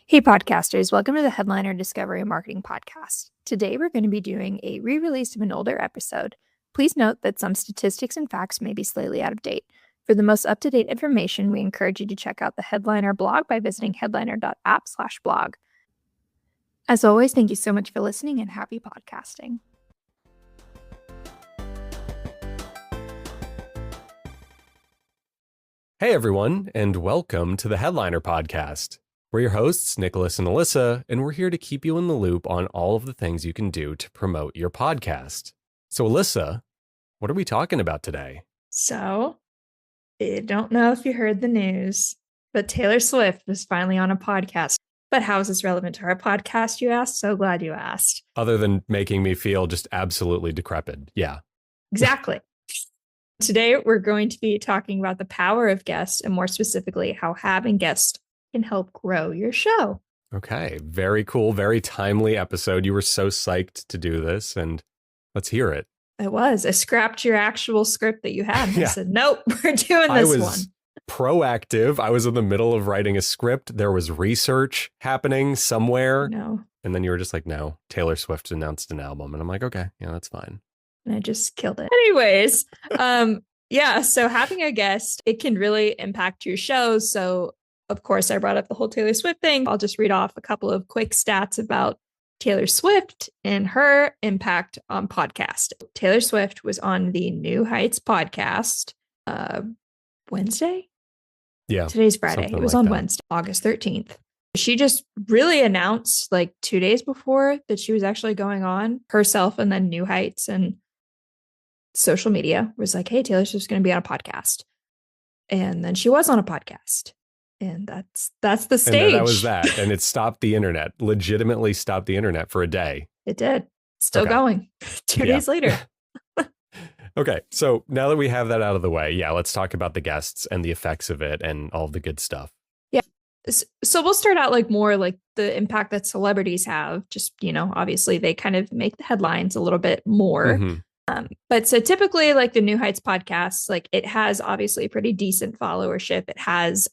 Hey, podcasters, welcome to the Headliner Discovery and Marketing Podcast. Today, we're going to be doing a re-release of an older episode. Please note that some statistics and facts may be slightly out of date. For the most up-to-date information, we encourage you to check out the Headliner blog by visiting headliner.app/blog. As always, thank you so much for listening and happy podcasting. Hey, everyone, and welcome to the Headliner Podcast. We're your hosts, Nicholas and Alyssa, and we're here to keep you in the loop on all of the things you can do to promote your podcast. So, Alyssa, what are we talking about today? So, I don't know if you heard the news, but Taylor Swift was finally on a podcast. But how is this relevant to our podcast, you asked? So glad you asked. Other than making me feel just absolutely decrepit. Yeah. Exactly. Today, we're going to be talking about the power of guests and more specifically, how having guests can help grow your show. Okay. Very cool. Very timely episode. You were so psyched to do this, and let's hear it. I was. I scrapped your actual script that you had. And I said, nope, we're doing I this was one. Proactive. I was in the middle of writing a script. There was research happening somewhere. No. And then you were just like, no, Taylor Swift announced an album. And I'm like, okay, yeah, that's fine. And I just killed it. Anyways, so having a guest, it can really impact your show. So, of course, I brought up the whole Taylor Swift thing. I'll just read off a couple of quick stats about Taylor Swift and her impact on podcast. Taylor Swift was on the New Heights podcast Wednesday? Yeah. Today's Friday. It was on Wednesday, August 13th. She just really announced like 2 days before that she was actually going on herself, and then New Heights and social media was like, hey, Taylor Swift's going to be on a podcast. And then she was on a podcast. And that's the stage. And that was that. And it stopped the internet, legitimately stopped the internet for a day. It did. Still going 2 days later. Okay. So now that we have that out of the way, let's talk about the guests and the effects of it and all the good stuff. Yeah. So we'll start out like more like the impact that celebrities have. Just, obviously they kind of make the headlines a little bit more. Mm-hmm. But so typically like the New Heights podcast, like it has obviously a pretty decent followership. It has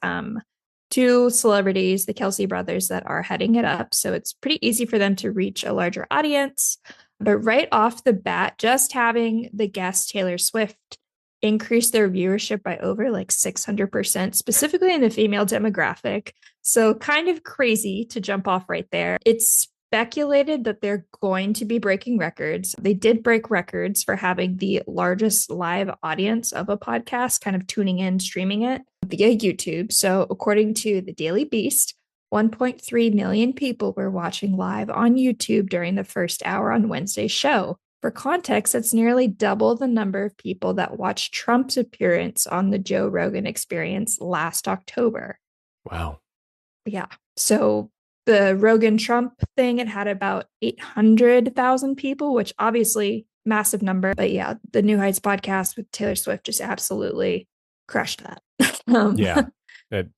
two celebrities, the Kelsey brothers, that are heading it up. So it's pretty easy for them to reach a larger audience. But right off the bat, just having the guest Taylor Swift increase their viewership by over like 600%, specifically in the female demographic. So kind of crazy to jump off right there. It's speculated that they're going to be breaking records. They did break records for having the largest live audience of a podcast, kind of tuning in, streaming it via YouTube. So according to the Daily Beast, 1.3 million people were watching live on YouTube during the first hour on Wednesday's show. For context, that's nearly double the number of people that watched Trump's appearance on the Joe Rogan Experience last October. Wow. Yeah. So the Rogan-Trump thing, it had about 800,000 people, which obviously massive number. But yeah, the New Heights podcast with Taylor Swift just absolutely crushed that.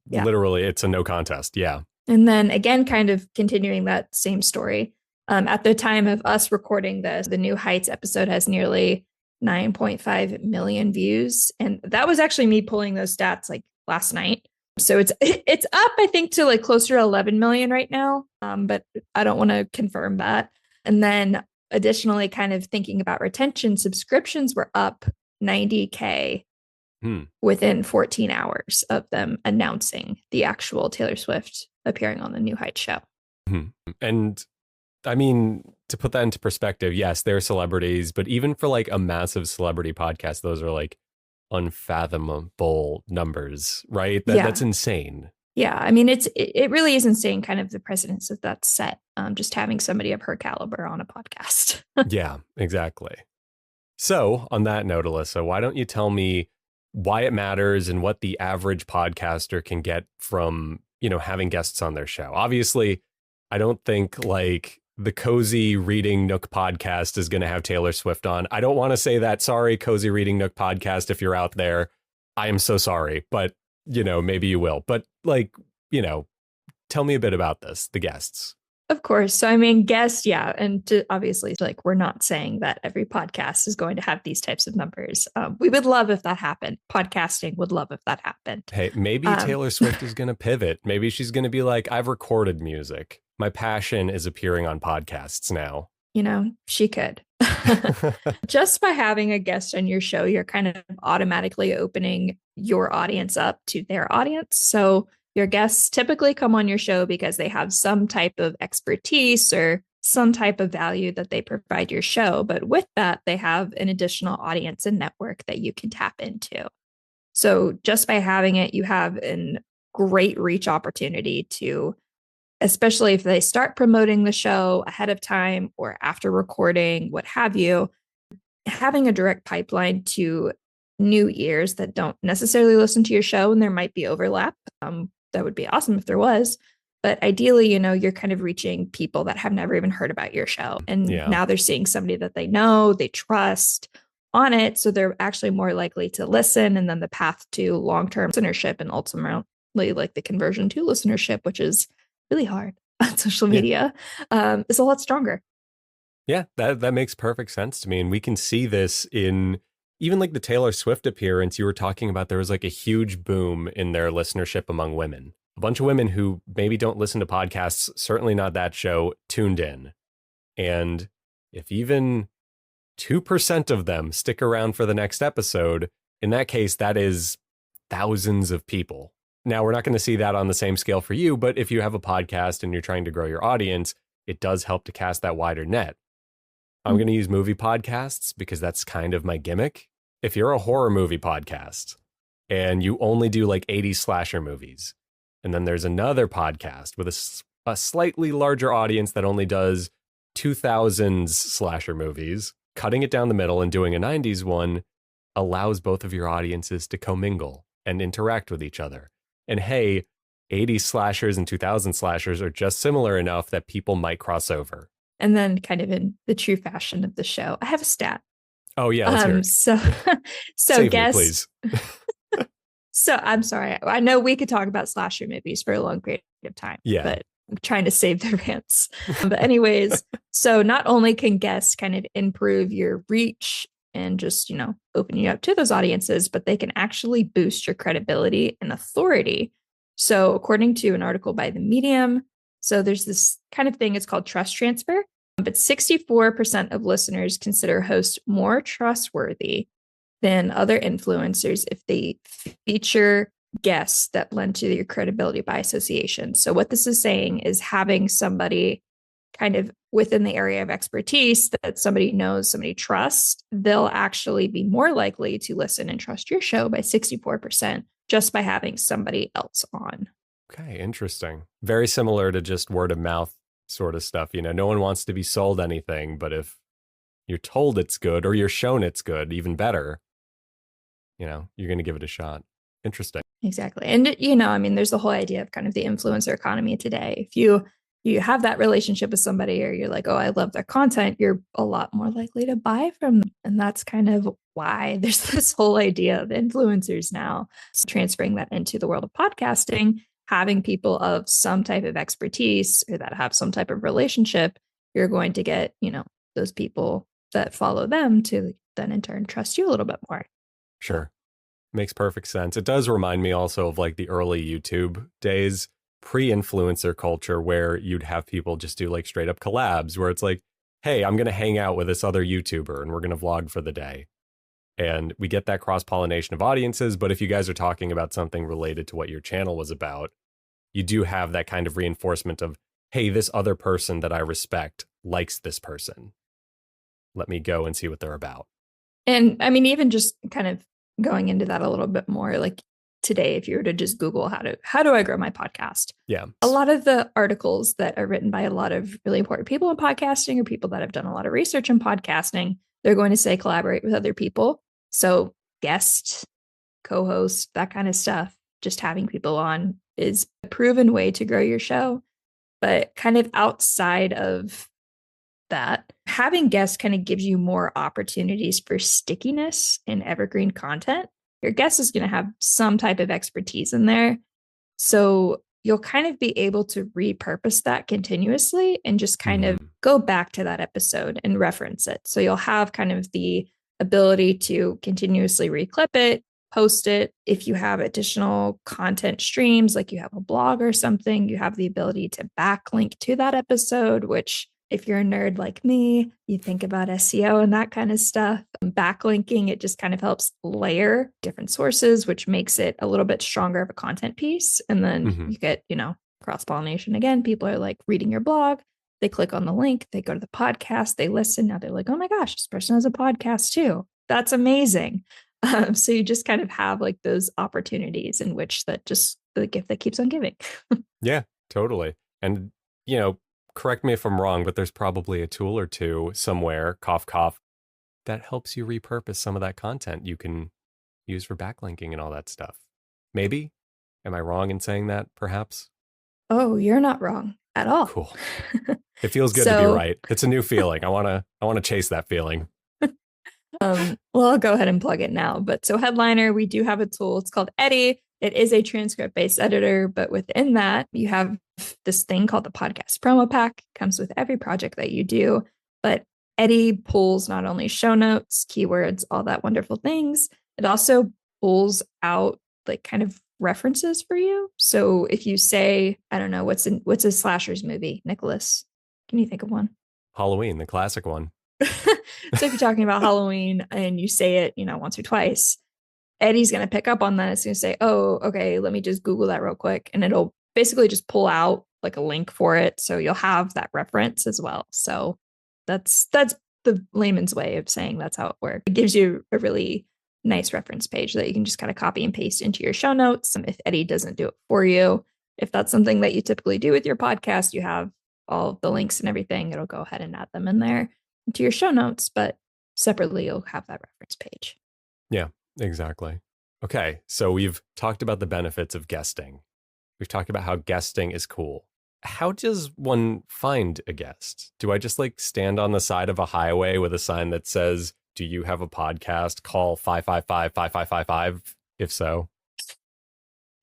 Literally, it's a no contest. Yeah. And then again, kind of continuing that same story. At the time of us recording this, the New Heights episode has nearly 9.5 million views. And that was actually me pulling those stats like last night. So it's up, I think, to like closer to 11 million right now. But I don't want to confirm that. And then additionally, kind of thinking about retention, subscriptions were up 90K within 14 hours of them announcing the actual Taylor Swift appearing on the New Heights show. Mm-hmm. And I mean, to put that into perspective, yes, they're celebrities, but even for like a massive celebrity podcast, those are like unfathomable numbers, right? That's insane. Yeah, I mean, it really is insane, kind of the precedence that that's set, just having somebody of her caliber on a podcast. Yeah, exactly. So on that note, Alyssa, why don't you tell me why it matters and what the average podcaster can get from, having guests on their show? Obviously, I don't think like the Cozy Reading Nook podcast is going to have Taylor Swift on. I don't want to say that. Sorry, Cozy Reading Nook podcast, if you're out there. I am so sorry, but, maybe you will. But like, tell me a bit about this, the guests. Of course. So, I mean, guest, yeah. And obviously, like, we're not saying that every podcast is going to have these types of numbers. We would love if that happened. Podcasting would love if that happened. Hey, maybe Taylor Swift is going to pivot. Maybe she's going to be like, I've recorded music. My passion is appearing on podcasts now. She could. Just by having a guest on your show, you're kind of automatically opening your audience up to their audience. So your guests typically come on your show because they have some type of expertise or some type of value that they provide your show. But with that, they have an additional audience and network that you can tap into. So just by having it, you have a great reach opportunity to, especially if they start promoting the show ahead of time or after recording, what have you, having a direct pipeline to new ears that don't necessarily listen to your show, and there might be overlap. That would be awesome if there was. But ideally, you're kind of reaching people that have never even heard about your show. And now they're seeing somebody that they know, they trust on it. So they're actually more likely to listen. And then the path to long-term listenership and ultimately like the conversion to listenership, which is really hard on social media, is a lot stronger. Yeah, that makes perfect sense to me. And we can see this in even like the Taylor Swift appearance you were talking about. There was like a huge boom in their listenership among women. A bunch of women who maybe don't listen to podcasts, certainly not that show, tuned in. And if even 2% of them stick around for the next episode, in that case, that is thousands of people. Now, we're not going to see that on the same scale for you, but if you have a podcast and you're trying to grow your audience, it does help to cast that wider net. I'm going to use movie podcasts because that's kind of my gimmick. If you're a horror movie podcast and you only do like 80s slasher movies, and then there's another podcast with a slightly larger audience that only does 2000s slasher movies, cutting it down the middle and doing a 90s one allows both of your audiences to commingle and interact with each other. And hey, 80s slashers and 2000 slashers are just similar enough that people might cross over. And then kind of in the true fashion of the show, I have a stat. Oh yeah, let's hear it. So Save guess, me, please. So I'm sorry. I know we could talk about slasher movies for a long period of time, but I'm trying to save the rants. But anyways, so not only can guests kind of improve your reach and just, open you up to those audiences, but they can actually boost your credibility and authority. So according to an article by The Medium, so there's this kind of thing, it's called trust transfer, but 64% of listeners consider hosts more trustworthy than other influencers if they feature guests that lend to your credibility by association. So what this is saying is having somebody kind of within the area of expertise that somebody knows, somebody trusts, they'll actually be more likely to listen and trust your show by 64% just by having somebody else on. Okay, interesting. Very similar to just word of mouth sort of stuff. No one wants to be sold anything, but if you're told it's good or you're shown it's good, even better, you're going to give it a shot. Interesting. Exactly. And, I mean, there's the whole idea of kind of the influencer economy today. If you have that relationship with somebody or you're like, oh, I love their content, you're a lot more likely to buy from them. And that's kind of why there's this whole idea of influencers now. So transferring that into the world of podcasting, having people of some type of expertise or that have some type of relationship, you're going to get, those people that follow them to then in turn trust you a little bit more. Sure. Makes perfect sense. It does remind me also of like the early YouTube days, pre-influencer culture, where you'd have people just do like straight up collabs where it's like, hey, I'm going to hang out with this other YouTuber and we're going to vlog for the day. And we get that cross-pollination of audiences. But if you guys are talking about something related to what your channel was about, you do have that kind of reinforcement of, hey, this other person that I respect likes this person. Let me go and see what they're about. And I mean, even just kind of going into that a little bit more, like today, if you were to just Google how do I grow my podcast? Yeah. A lot of the articles that are written by a lot of really important people in podcasting or people that have done a lot of research in podcasting, they're going to say collaborate with other people. So guest, co-host, that kind of stuff, just having people on is a proven way to grow your show. But kind of outside of that, having guests kind of gives you more opportunities for stickiness in evergreen content. Your guest is going to have some type of expertise in there. So you'll kind of be able to repurpose that continuously and just kind of Mm-hmm. go back to that episode and reference it. So you'll have kind of the ability to continuously reclip it, post it. If you have additional content streams, like you have a blog or something, you have the ability to backlink to that episode, which if you're a nerd like me, you think about SEO and that kind of stuff. Backlinking, it just kind of helps layer different sources, which makes it a little bit stronger of a content piece. And then Mm-hmm. you get, cross pollination again. People are like reading your blog, they click on the link, they go to the podcast, they listen. Now they're like, oh my gosh, this person has a podcast too. That's amazing. So you just kind of have like those opportunities in which that just the gift that keeps on giving. Yeah, totally. And, correct me if I'm wrong, but there's probably a tool or two somewhere, cough, cough, that helps you repurpose some of that content you can use for backlinking and all that stuff. Maybe? Am I wrong in saying that, perhaps? Oh, you're not wrong at all. Cool. It feels good to be So right. It's a new feeling. I wanna chase that feeling. well, I'll go ahead and plug it now. But so Headliner, we do have a tool. It's called Eddy. It is a transcript based editor, but within that, you have this thing called the podcast promo pack. It comes with every project that you do. But Eddy pulls not only show notes, keywords, all that wonderful things. It also pulls out like kind of references for you. So if you say, I don't know, what's a slashers movie, Nicholas? Can you think of one? Halloween, the classic one. So if you're talking about Halloween and you say it, once or twice, Eddy's going to pick up on that. It's going to say, oh, okay, let me just Google that real quick. And it'll basically just pull out like a link for it. So you'll have that reference as well. So that's the layman's way of saying that's how it works. It gives you a really nice reference page that you can just kind of copy and paste into your show notes. If Eddy doesn't do it for you, if that's something that you typically do with your podcast, you have all the links and everything, it'll go ahead and add them in there into your show notes, but separately you'll have that reference page. Yeah, exactly. Okay, so we've talked about the benefits of guesting. We've talked about how guesting is cool. How does one find a guest? Do I just like stand on the side of a highway with a sign that says, do you have a podcast? Call 555-5555, if so.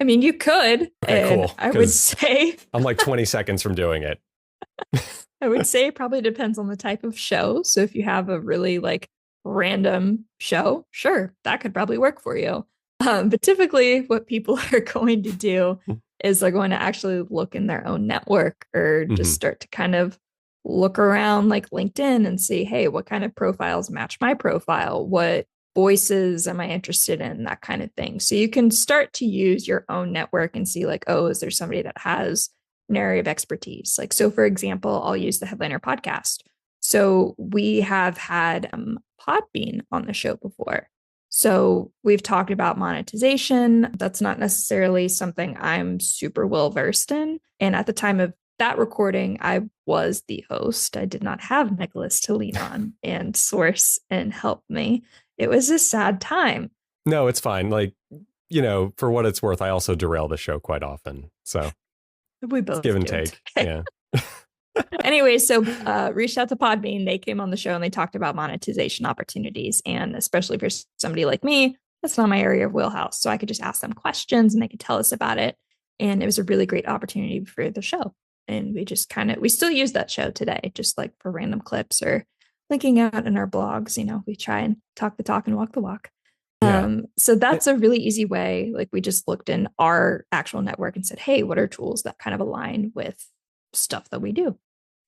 I mean, you could, Okay, and cool. I would say I'm like 20 seconds from doing it. I would say it probably depends on the type of show. So if you have a really like random show, sure, that could probably work for you. But typically, what people are going to do is they're going to actually look in their own network or just start to kind of look around like LinkedIn and see, hey, what kind of profiles match my profile? What voices am I interested in? That kind of thing. So you can start to use your own network and see, like, oh, is there somebody that has an area of expertise? Like, so for example, I'll use the Headliner podcast. So we have had Podbean on the show before. So we've talked about monetization. That's not necessarily something I'm super well versed in. And at the time of that recording, I was the host. I did not have Nicholas to lean on and source and help me. It was a sad time. No, it's fine. Like, for what it's worth, I also derail the show quite often. So We both it's give and do. take. Okay. Yeah. Anyway, so reached out to Podbean. They came on the show and they talked about monetization opportunities. And especially for somebody like me, that's not my area of wheelhouse. So I could just ask them questions and they could tell us about it. And it was a really great opportunity for the show. And we just we still use that show today, just like for random clips or linking out in our blogs. We try and talk the talk and walk the walk. Yeah. So that's a really easy way. Like we just looked in our actual network and said, hey, what are tools that kind of align with stuff that we do?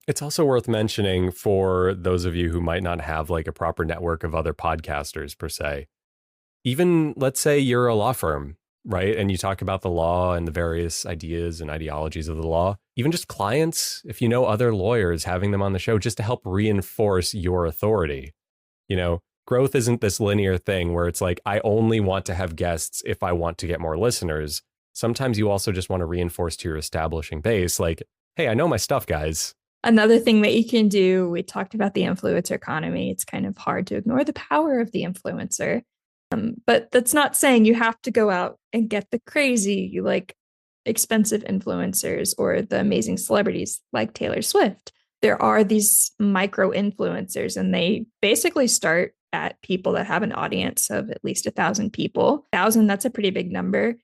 It's also worth mentioning for those of you who might not have like a proper network of other podcasters per se. Even let's say you're a law firm, right? And you talk about the law and the various ideas and ideologies of the law. Even just clients, if you know other lawyers, having them on the show just to help reinforce your authority. Growth isn't this linear thing where it's like, I only want to have guests if I want to get more listeners. Sometimes you also just want to reinforce to your establishing base, like, hey, I know my stuff, guys. Another thing that you can do, we talked about the influencer economy. It's kind of hard to ignore the power of the influencer. But that's not saying you have to go out and get the crazy, like expensive influencers or the amazing celebrities like Taylor Swift. There are these micro influencers and they basically start at people that have an audience of at least 1,000 people. 1,000, that's a pretty big number.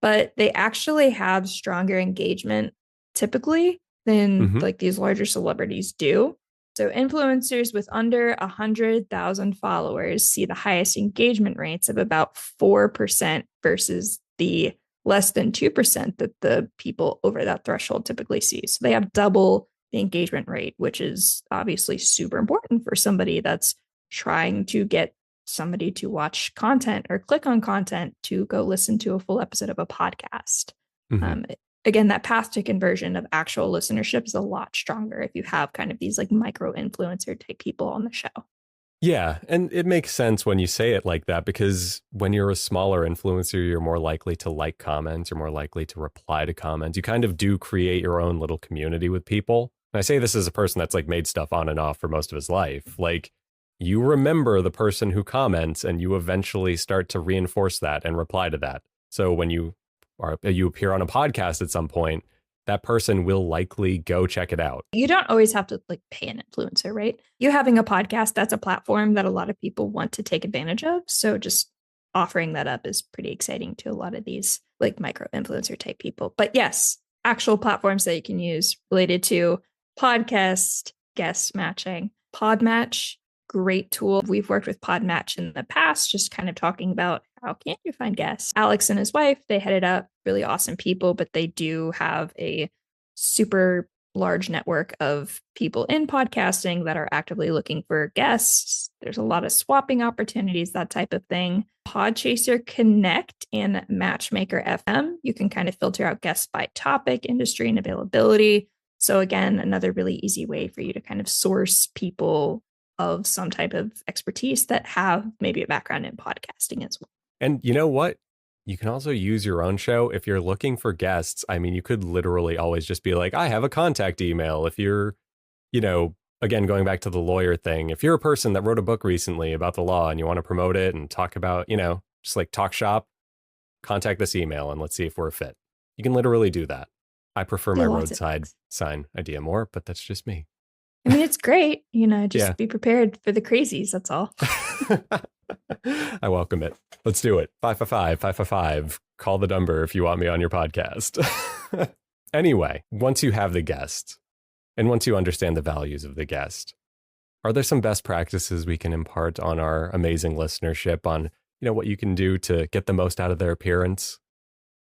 but they actually have stronger engagement typically than Hmm. like these larger celebrities do. So influencers with under 100,000 followers see the highest engagement rates of about 4% versus the less than 2% that the people over that threshold typically see. So they have double the engagement rate, which is obviously super important for somebody that's trying to get somebody to watch content or click on content to go listen to a full episode of a podcast. Hmm. Um, Again, that path to conversion of actual listenership is a lot stronger if you have kind of these like micro influencer type people on the show. Yeah, and it makes sense when you say it like that, because when you're a smaller influencer, you're more likely to like comments, you're more likely to reply to comments. You kind of do create your own little community with people. And I say this as a person that's like made stuff on and off for most of his life. Like, you remember the person who comments and you eventually start to reinforce that and reply to that. So when you appear on a podcast at some point, that person will likely go check it out. You don't always have to like pay an influencer, right? You having a podcast, that's a platform that a lot of people want to take advantage of. So just offering that up is pretty exciting to a lot of these like micro influencer type people. But yes, actual platforms that you can use related to podcast guest matching. Podmatch, great tool. We've worked with Podmatch in the past, just kind of talking about how can't you find guests. Alex and his wife, they headed up, really awesome people, but they do have a super large network of people in podcasting that are actively looking for guests. There's a lot of swapping opportunities, that type of thing. Podchaser Connect and Matchmaker FM, you can kind of filter out guests by topic, industry, and availability. So again, another really easy way for you to kind of source people of some type of expertise that have maybe a background in podcasting as well. And you know what? You can also use your own show if you're looking for guests. I mean, you could literally always just be like, I have a contact email. If you're, again, going back to the lawyer thing, if you're a person that wrote a book recently about the law and you want to promote it and talk about, just like talk shop, contact this email and let's see if we're a fit. You can literally do that. I prefer my roadside sign idea more, but that's just me. I mean, it's great, just Yeah. be prepared for the crazies. That's all. I welcome it. Let's do it. 555. Call the number if you want me on your podcast. Anyway, once you have the guest and once you understand the values of the guest, are there some best practices we can impart on our amazing listenership on, what you can do to get the most out of their appearance?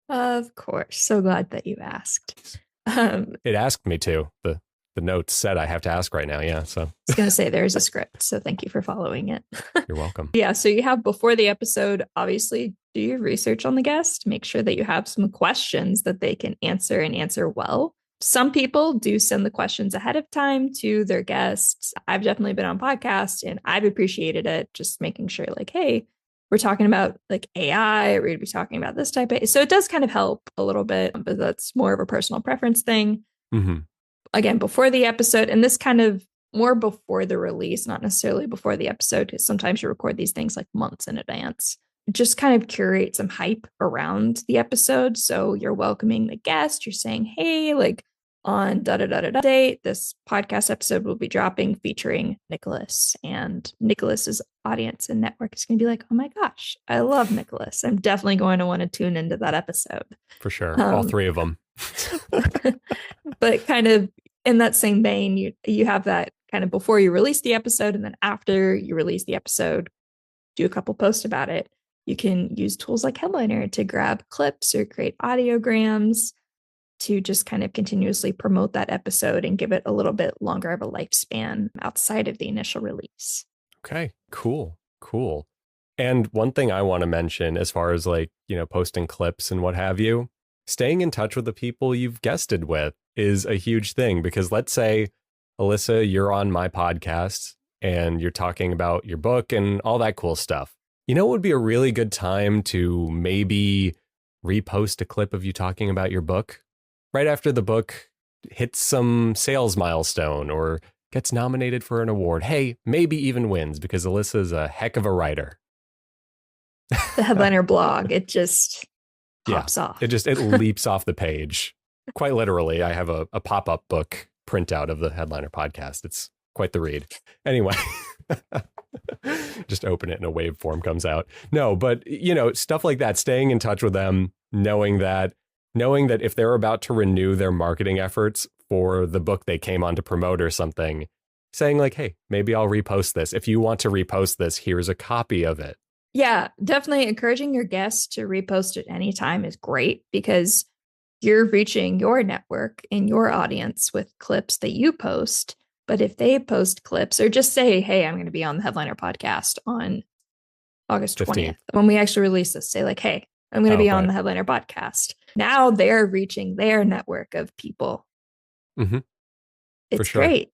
Of course. So glad that you asked. It asked me to. The notes said I have to ask right now. Yeah. So I was going to say there's a script. So thank you for following it. You're welcome. Yeah. So you have before the episode, obviously do your research on the guest. Make sure that you have some questions that they can answer and answer well. Some people do send the questions ahead of time to their guests. I've definitely been on podcasts and I've appreciated it. Just making sure like, hey, we're talking about like AI, we're going to be talking about this type of. So it does kind of help a little bit, but that's more of a personal preference thing. Mm-hmm. Again, before the episode, and this kind of more before the release, not necessarily before the episode, because sometimes you record these things like months in advance. Just kind of curate some hype around the episode. So you're welcoming the guest, you're saying, hey, like on date, this podcast episode will be dropping featuring Nicholas. And Nicholas's audience and network is going to be like, oh my gosh, I love Nicholas. I'm definitely going to want to tune into that episode. For sure. All three of them. But kind of in that same vein, you have that kind of before you release the episode, and then after you release the episode, do a couple posts about it. You can use tools like Headliner to grab clips or create audiograms to just kind of continuously promote that episode and give it a little bit longer of a lifespan outside of the initial release. Okay, cool. And one thing I want to mention as far as like, posting clips and what have you, staying in touch with the people you've guested with is a huge thing, because let's say, Alyssa, you're on my podcast and you're talking about your book and all that cool stuff. It would be a really good time to maybe repost a clip of you talking about your book right after the book hits some sales milestone or gets nominated for an award. Hey, maybe even wins, because Alyssa's a heck of a writer. The Headliner blog, it just pops off. It leaps off the page. Quite literally, I have a pop-up book printout of the Headliner podcast. It's quite the read. Anyway, just open it and a wave form comes out. No, but, stuff like that, staying in touch with them, knowing that if they're about to renew their marketing efforts for the book they came on to promote or something, saying like, hey, maybe I'll repost this. If you want to repost this, here's a copy of it. Yeah, definitely encouraging your guests to repost at any time is great because you're reaching your network and your audience with clips that you post. But if they post clips or just say, hey, I'm going to be on the Headliner podcast on August 20th, 15th. when we actually release this, say, like, hey, I'm going to be on Right. the Headliner podcast. Now they're reaching their network of people. Mm-hmm. For It's sure. great.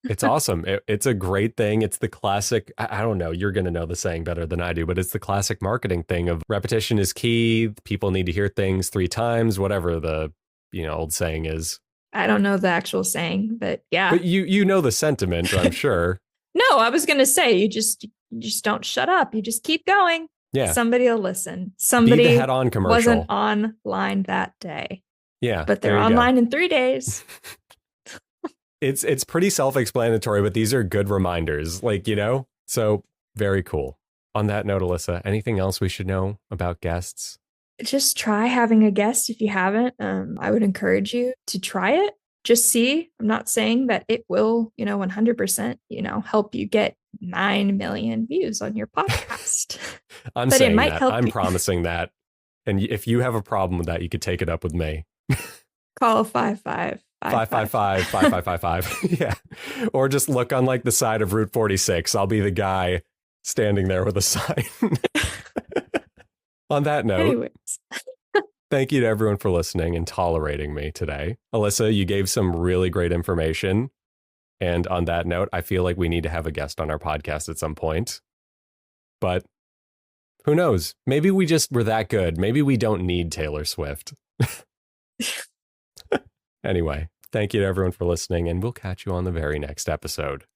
It's awesome. It's a great thing. It's the classic, I don't know, you're going to know the saying better than I do, but it's the classic marketing thing of repetition is key. People need to hear things 3 times, whatever the, old saying is. I don't know the actual saying, but yeah. But you know the sentiment, I'm sure. No, I was going to say you just don't shut up. You just keep going. Yeah. Somebody will listen. Be the Somebody head-on wasn't commercial. online that day, Yeah. but they're There you go. online in 3 days. It's pretty self-explanatory, but these are good reminders, so very cool. On that note, Alyssa, anything else we should know about guests? Just try having a guest if you haven't. I would encourage you to try it. Just see. I'm not saying that it will, 100%, help you get 9 million views on your podcast. I'm but it saying might that. help I'm you. promising that. And if you have a problem with that, you could take it up with me. Call 55555. Yeah. Or just look on like the side of Route 46. I'll be the guy standing there with a sign. On that note, Anyways, thank you to everyone for listening and tolerating me today. Alyssa, you gave some really great information. And on that note, I feel like we need to have a guest on our podcast at some point. But who knows? Maybe we just were that good. Maybe we don't need Taylor Swift. Anyway, thank you to everyone for listening, and we'll catch you on the very next episode.